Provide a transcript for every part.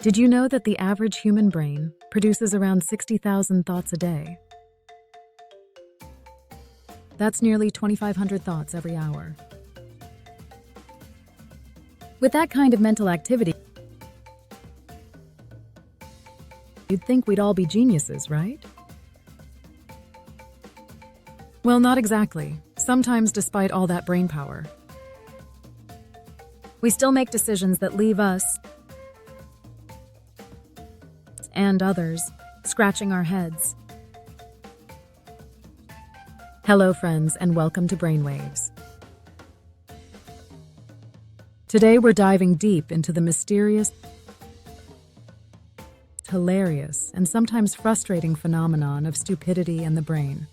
Did you know that the average human brain produces around 60,000 thoughts a day? That's nearly 2,500 thoughts every hour. With that kind of mental activity, you'd think we'd all be geniuses, right? Well, not exactly. Sometimes, despite all that brain power, we still make decisions that leave us and others scratching our heads. Hello, friends, and welcome to Brainwaves. Today, we're diving deep into the mysterious, hilarious, and sometimes frustrating phenomenon of stupidity and the brain.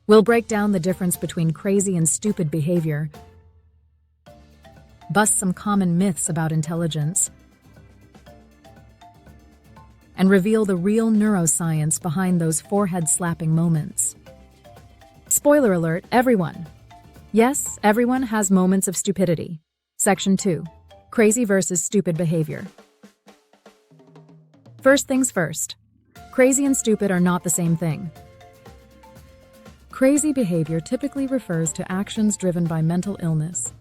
We'll break down the difference between crazy and stupid behavior, bust some common myths about intelligence, and reveal the real neuroscience behind those forehead-slapping moments. Spoiler alert, everyone. Yes, everyone has moments of stupidity. Section 2. Crazy versus stupid behavior. First things first. Crazy and stupid are not the same thing. Crazy behavior typically refers to actions driven by mental illness,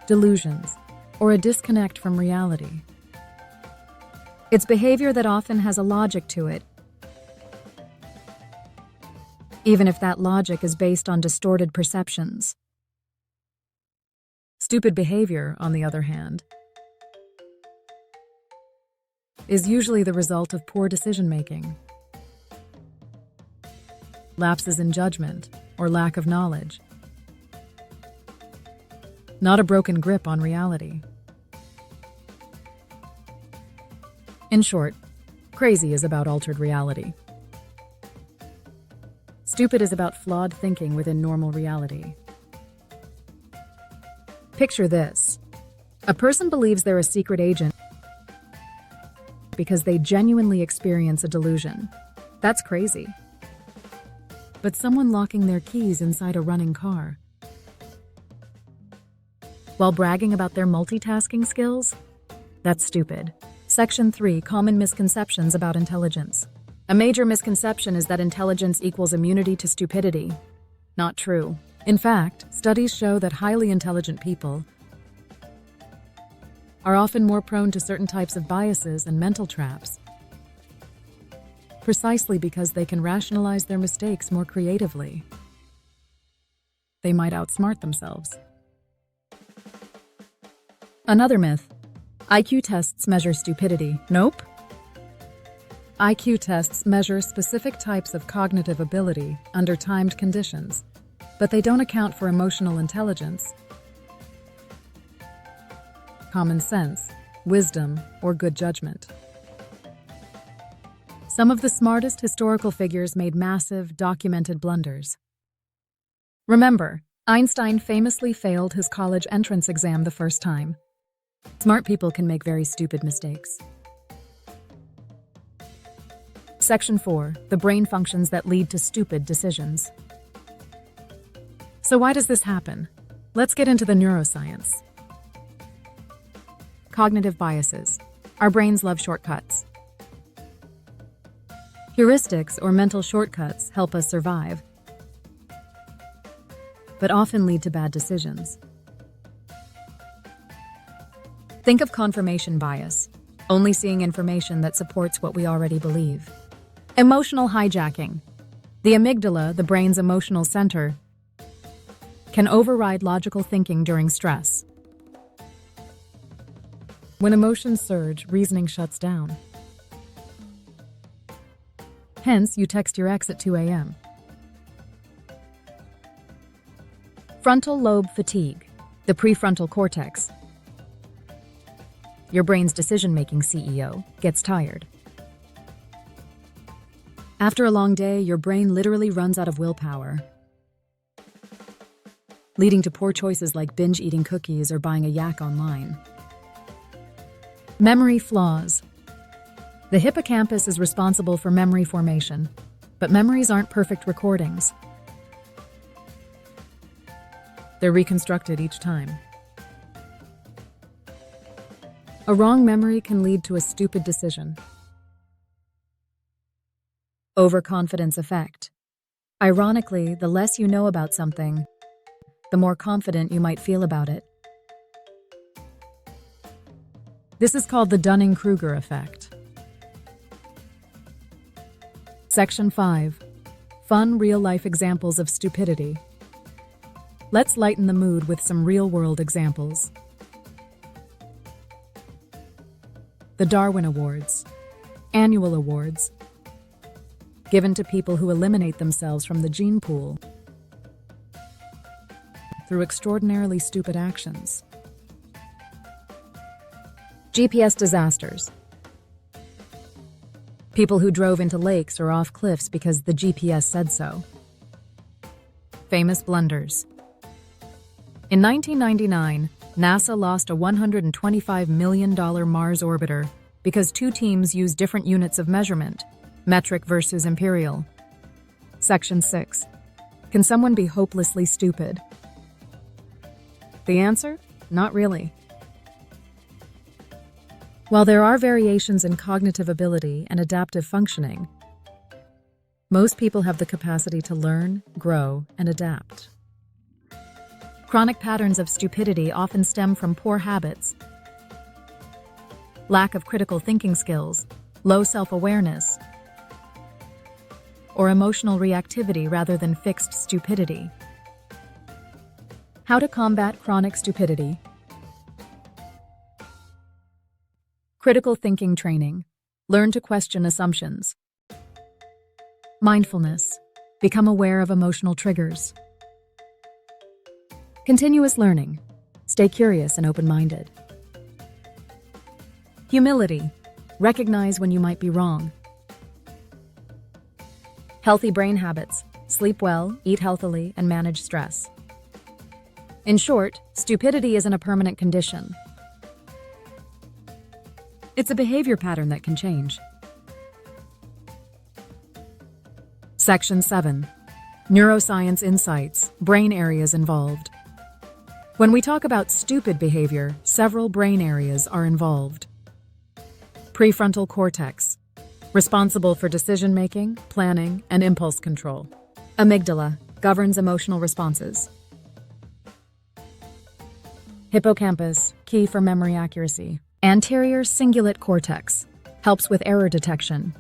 delusions, or a disconnect from reality. It's behavior that often has a logic to it, even if that logic is based on distorted perceptions. Stupid behavior, on the other hand, is usually the result of poor decision-making, lapses in judgment, or lack of knowledge, not a broken grip on reality. In short, crazy is about altered reality. Stupid is about flawed thinking within normal reality. Picture this. A person believes they're a secret agent because they genuinely experience a delusion. That's crazy. But someone locking their keys inside a running car while bragging about their multitasking skills? That's stupid. Section 3. Common misconceptions about intelligence. A major misconception is that intelligence equals immunity to stupidity. Not true. In fact, studies show that highly intelligent people are often more prone to certain types of biases and mental traps, precisely because they can rationalize their mistakes more creatively. They might outsmart themselves. Another myth. IQ tests measure stupidity. Nope. IQ tests measure specific types of cognitive ability under timed conditions, but they don't account for emotional intelligence, common sense, wisdom, or good judgment. Some of the smartest historical figures made massive, documented blunders. Remember, Einstein famously failed his college entrance exam the first time. Smart people can make very stupid mistakes. Section 4. The brain functions that lead to stupid decisions. So why does this happen? Let's get into the neuroscience. Cognitive biases. Our brains love shortcuts. Heuristics, or mental shortcuts, help us survive, but often lead to bad decisions. Think of confirmation bias, only seeing information that supports what we already believe. Emotional hijacking. The amygdala, the brain's emotional center, can override logical thinking during stress. When emotions surge, reasoning shuts down. Hence, you text your ex at 2 a.m. Frontal lobe fatigue. The prefrontal cortex, your brain's decision-making CEO, gets tired. After a long day, your brain literally runs out of willpower, leading to poor choices like binge eating cookies or buying a yak online. Memory flaws. The hippocampus is responsible for memory formation, but memories aren't perfect recordings. They're reconstructed each time. A wrong memory can lead to a stupid decision. Overconfidence effect. Ironically, the less you know about something, the more confident you might feel about it. This is called the Dunning-Kruger effect. Section 5. Fun real-life examples of stupidity. Let's lighten the mood with some real-world examples. The Darwin Awards. Annual awards. Given to people who eliminate themselves from the gene pool through extraordinarily stupid actions. GPS disasters. People who drove into lakes or off cliffs because the GPS said so. Famous blunders. In 1999, NASA lost a $125 million Mars orbiter because two teams used different units of measurement, metric versus imperial. Section 6. Can someone be hopelessly stupid? The answer? Not really. While there are variations in cognitive ability and adaptive functioning, most people have the capacity to learn, grow, and adapt. Chronic patterns of stupidity often stem from poor habits, lack of critical thinking skills, low self-awareness, or emotional reactivity rather than fixed stupidity. How to combat chronic stupidity? Critical thinking training. Learn to question assumptions. Mindfulness. Become aware of emotional triggers. Continuous learning. Stay curious and open-minded. Humility. Recognize when you might be wrong. Healthy brain habits. Sleep well, eat healthily, and manage stress. In short, stupidity isn't a permanent condition. It's a behavior pattern that can change. Section 7. Neuroscience insights, brain areas involved. When we talk about stupid behavior, several brain areas are involved. Prefrontal cortex, responsible for decision-making, planning, and impulse control. Amygdala, governs emotional responses. Hippocampus, key for memory accuracy. Anterior cingulate cortex, helps with error detection.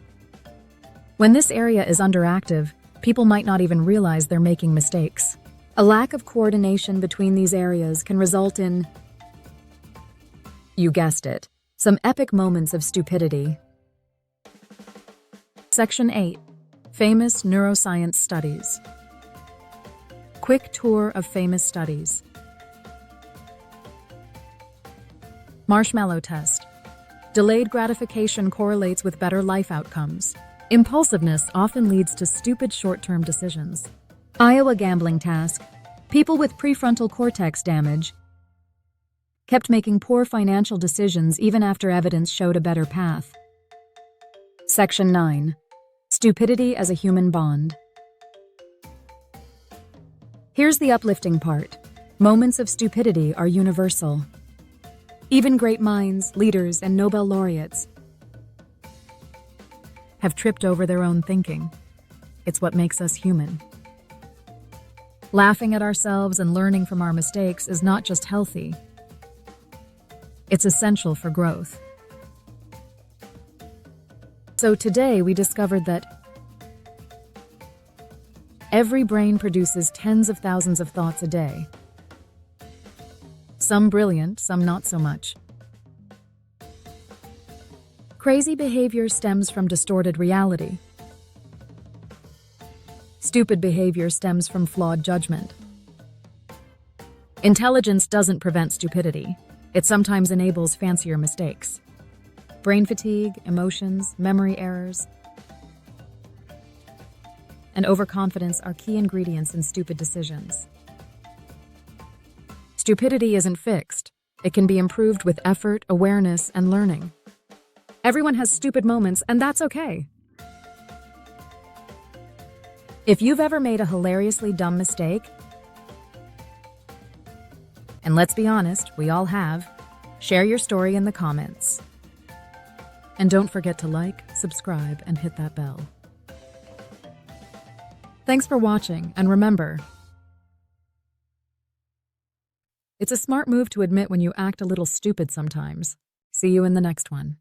When this area is underactive, people might not even realize they're making mistakes. A lack of coordination between these areas can result in, you guessed it, some epic moments of stupidity. Section 8. Famous neuroscience studies. Quick tour of famous studies. Marshmallow test. Delayed gratification correlates with better life outcomes. Impulsiveness often leads to stupid short-term decisions. Iowa gambling task. People with prefrontal cortex damage kept making poor financial decisions even after evidence showed a better path. Section 9. Stupidity as a human bond. Here's the uplifting part. Moments of stupidity are universal. Even great minds, leaders, and Nobel laureates have tripped over their own thinking. It's what makes us human. Laughing at ourselves and learning from our mistakes is not just healthy, it's essential for growth. So today we discovered that every brain produces tens of thousands of thoughts a day. Some brilliant, some not so much. Crazy behavior stems from distorted reality. Stupid behavior stems from flawed judgment. Intelligence doesn't prevent stupidity. It sometimes enables fancier mistakes. Brain fatigue, emotions, memory errors, and overconfidence are key ingredients in stupid decisions. Stupidity isn't fixed. It can be improved with effort, awareness, and learning. Everyone has stupid moments, and that's okay. If you've ever made a hilariously dumb mistake, and let's be honest, we all have, Share your story in the comments. And don't forget to like, subscribe, and hit that bell. Thanks for watching, and remember, it's a smart move to admit when you act a little stupid sometimes. See you in the next one.